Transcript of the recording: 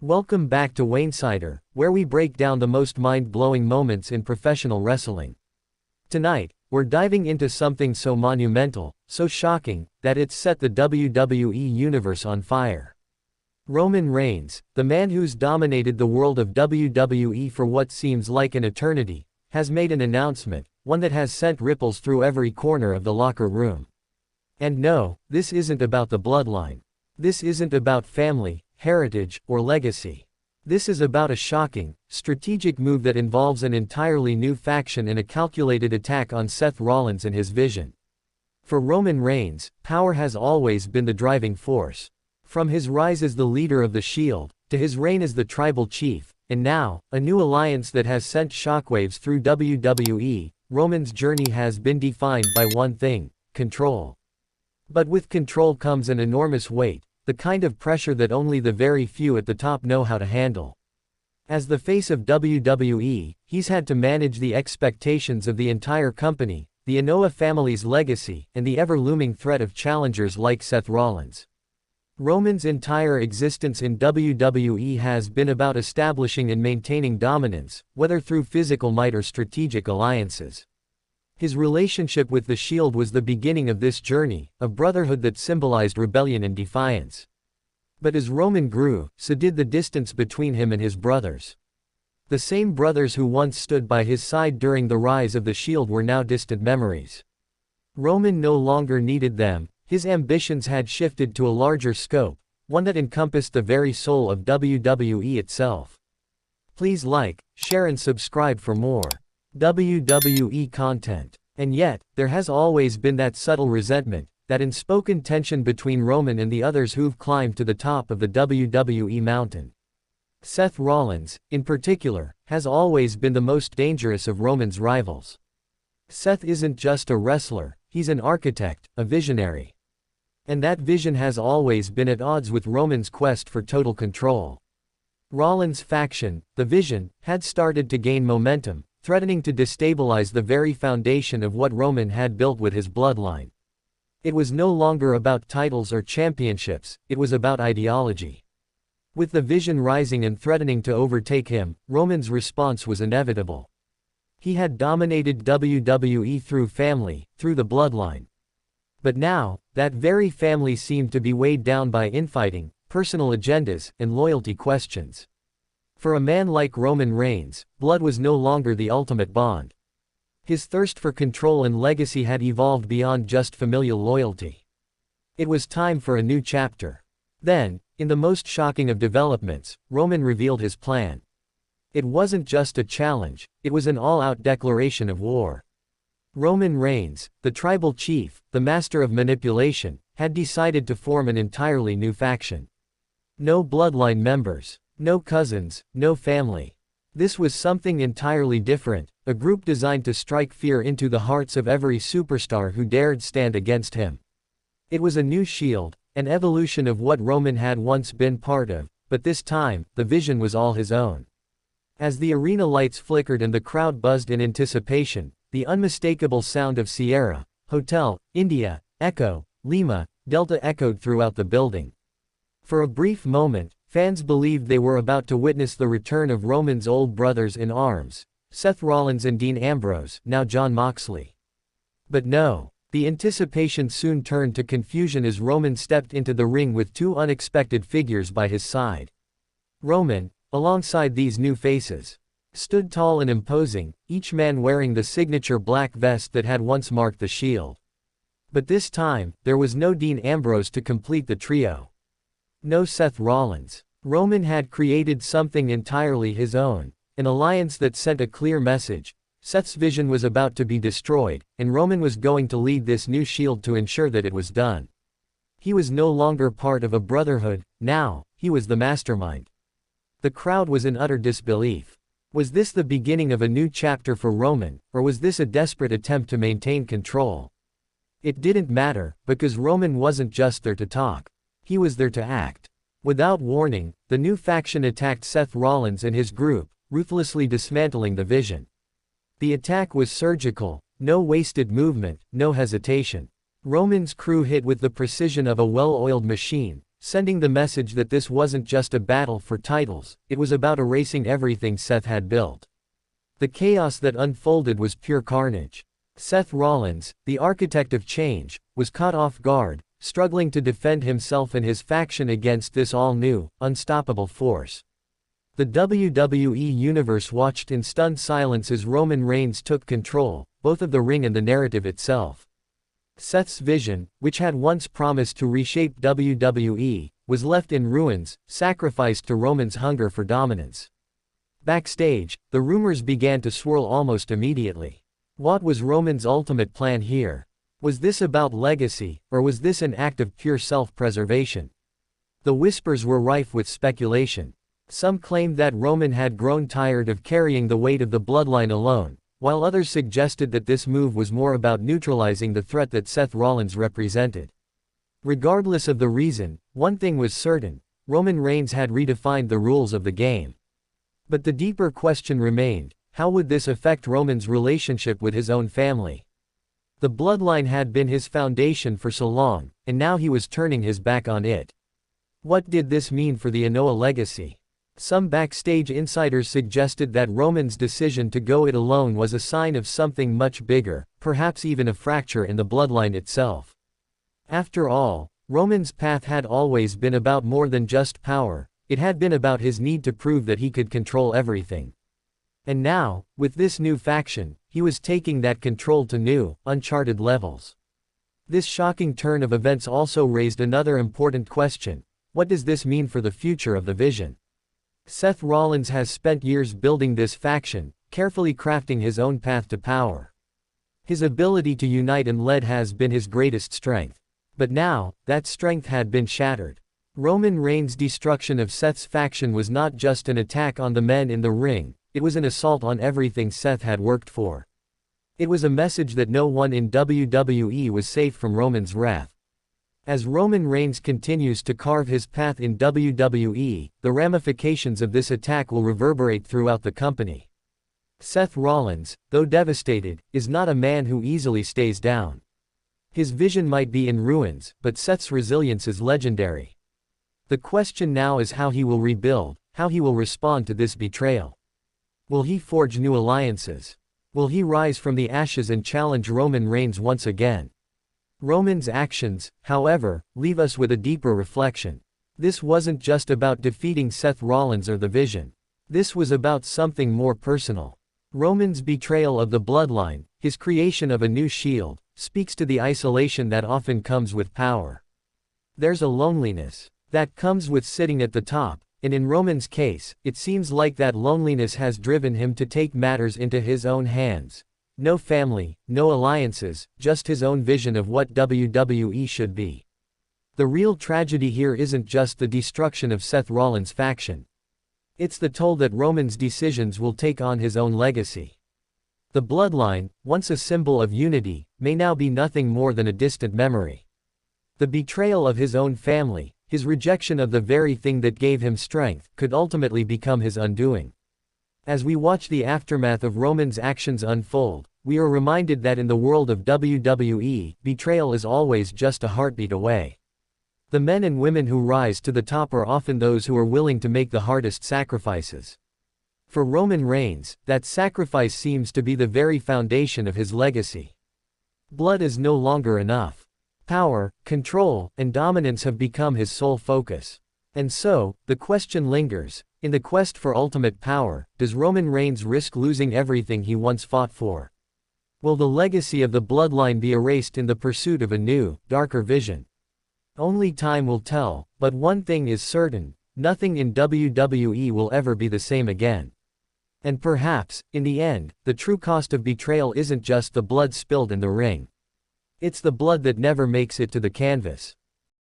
Welcome back to Wainsider, where we break down the most mind-blowing moments in professional wrestling. Tonight, we're diving into something so monumental, so shocking, that it's set the WWE universe on fire. Roman Reigns, the man who's dominated the world of WWE for what seems like an eternity, has made an announcement, one that has sent ripples through every corner of the locker room. And no, this isn't about the bloodline. This isn't about family, heritage, or legacy. This is about a shocking, strategic move that involves an entirely new faction and a calculated attack on Seth Rollins and his vision. For Roman Reigns, power has always been the driving force. From his rise as the leader of the Shield, to his reign as the tribal chief, and now, a new alliance that has sent shockwaves through WWE, Roman's journey has been defined by one thing: control. But with control comes an enormous weight, the kind of pressure that only the very few at the top know how to handle. As the face of WWE, he's had to manage the expectations of the entire company, the Anoa'i family's legacy, and the ever-looming threat of challengers like Seth Rollins. Roman's entire existence in WWE has been about establishing and maintaining dominance, whether through physical might or strategic alliances. His relationship with the Shield was the beginning of this journey, a brotherhood that symbolized rebellion and defiance. But as Roman grew, so did the distance between him and his brothers. The same brothers who once stood by his side during the rise of the Shield were now distant memories. Roman no longer needed them. His ambitions had shifted to a larger scope, one that encompassed the very soul of WWE itself. Please like, share and subscribe for more WWE content. And yet, there has always been that subtle resentment, that unspoken tension between Roman and the others who've climbed to the top of the WWE mountain. Seth Rollins, in particular, has always been the most dangerous of Roman's rivals. Seth isn't just a wrestler, he's an architect, a visionary. And that vision has always been at odds with Roman's quest for total control. Rollins' faction, the Vision, had started to gain momentum, threatening to destabilize the very foundation of what Roman had built with his bloodline. It was no longer about titles or championships, it was about ideology. With the Vision rising and threatening to overtake him, Roman's response was inevitable. He had dominated WWE through family, through the bloodline. But now, that very family seemed to be weighed down by infighting, personal agendas, and loyalty questions. For a man like Roman Reigns, blood was no longer the ultimate bond. His thirst for control and legacy had evolved beyond just familial loyalty. It was time for a new chapter. Then, in the most shocking of developments, Roman revealed his plan. It wasn't just a challenge, it was an all-out declaration of war. Roman Reigns, the tribal chief, the master of manipulation, had decided to form an entirely new faction. No bloodline members. No cousins, no family. This was something entirely different, a group designed to strike fear into the hearts of every superstar who dared stand against him. It was a new Shield, an evolution of what Roman had once been part of, but this time, the vision was all his own. As the arena lights flickered and the crowd buzzed in anticipation, the unmistakable sound of Sierra, Hotel, India, Echo, Lima, Delta echoed throughout the building. For a brief moment, fans believed they were about to witness the return of Roman's old brothers in arms, Seth Rollins and Dean Ambrose, now Jon Moxley. But no, the anticipation soon turned to confusion as Roman stepped into the ring with two unexpected figures by his side. Roman, alongside these new faces, stood tall and imposing, each man wearing the signature black vest that had once marked the Shield. But this time, there was no Dean Ambrose to complete the trio. No Seth Rollins. Roman had created something entirely his own, an alliance that sent a clear message. Seth's vision was about to be destroyed, and Roman was going to lead this new Shield to ensure that it was done. He was no longer part of a brotherhood, now, he was the mastermind. The crowd was in utter disbelief. Was this the beginning of a new chapter for Roman, or was this a desperate attempt to maintain control? It didn't matter, because Roman wasn't just there to talk. He was there to act. Without warning, the new faction attacked Seth Rollins and his group, ruthlessly dismantling the Vision. The attack was surgical, no wasted movement, no hesitation. Roman's crew hit with the precision of a well-oiled machine, sending the message that this wasn't just a battle for titles, it was about erasing everything Seth had built. The chaos that unfolded was pure carnage. Seth Rollins, the architect of change, was caught off guard, struggling to defend himself and his faction against this all-new, unstoppable force. The WWE Universe watched in stunned silence as Roman Reigns took control, both of the ring and the narrative itself. Seth's vision, which had once promised to reshape WWE, was left in ruins, sacrificed to Roman's hunger for dominance. Backstage, the rumors began to swirl almost immediately. What was Roman's ultimate plan here? Was this about legacy, or was this an act of pure self-preservation? The whispers were rife with speculation. Some claimed that Roman had grown tired of carrying the weight of the bloodline alone, while others suggested that this move was more about neutralizing the threat that Seth Rollins represented. Regardless of the reason, one thing was certain: Roman Reigns had redefined the rules of the game. But the deeper question remained: how would this affect Roman's relationship with his own family? The bloodline had been his foundation for so long, and now he was turning his back on it. What did this mean for the Anoa'i legacy? Some backstage insiders suggested that Roman's decision to go it alone was a sign of something much bigger, perhaps even a fracture in the bloodline itself. After all, Roman's path had always been about more than just power. It had been about his need to prove that he could control everything. And now, with this new faction, he was taking that control to new, uncharted levels. This shocking turn of events also raised another important question: what does this mean for the future of the Vision? Seth Rollins has spent years building this faction, carefully crafting his own path to power. His ability to unite and lead has been his greatest strength. But now, that strength had been shattered. Roman Reigns' destruction of Seth's faction was not just an attack on the men in the ring, it was an assault on everything Seth had worked for. It was a message that no one in WWE was safe from Roman's wrath. As Roman Reigns continues to carve his path in WWE, the ramifications of this attack will reverberate throughout the company. Seth Rollins, though devastated, is not a man who easily stays down. His vision might be in ruins, but Seth's resilience is legendary. The question now is how he will rebuild, how he will respond to this betrayal. Will he forge new alliances? Will he rise from the ashes and challenge Roman Reigns once again? Roman's actions, however, leave us with a deeper reflection. This wasn't just about defeating Seth Rollins or the Vision. This was about something more personal. Roman's betrayal of the bloodline, his creation of a new shield, speaks to the isolation that often comes with power. There's a loneliness that comes with sitting at the top, and in Roman's case, it seems like that loneliness has driven him to take matters into his own hands. No family, no alliances, just his own vision of what WWE should be. The real tragedy here isn't just the destruction of Seth Rollins' faction. It's the toll that Roman's decisions will take on his own legacy. The bloodline, once a symbol of unity, may now be nothing more than a distant memory. The betrayal of his own family, his rejection of the very thing that gave him strength, could ultimately become his undoing. As we watch the aftermath of Roman's actions unfold, we are reminded that in the world of WWE, betrayal is always just a heartbeat away. The men and women who rise to the top are often those who are willing to make the hardest sacrifices. For Roman Reigns, that sacrifice seems to be the very foundation of his legacy. Blood is no longer enough. Power, control, and dominance have become his sole focus. And so, the question lingers: in the quest for ultimate power, does Roman Reigns risk losing everything he once fought for? Will the legacy of the bloodline be erased in the pursuit of a new, darker vision? Only time will tell, but one thing is certain: nothing in WWE will ever be the same again. And perhaps, in the end, the true cost of betrayal isn't just the blood spilled in the ring. It's the blood that never makes it to the canvas.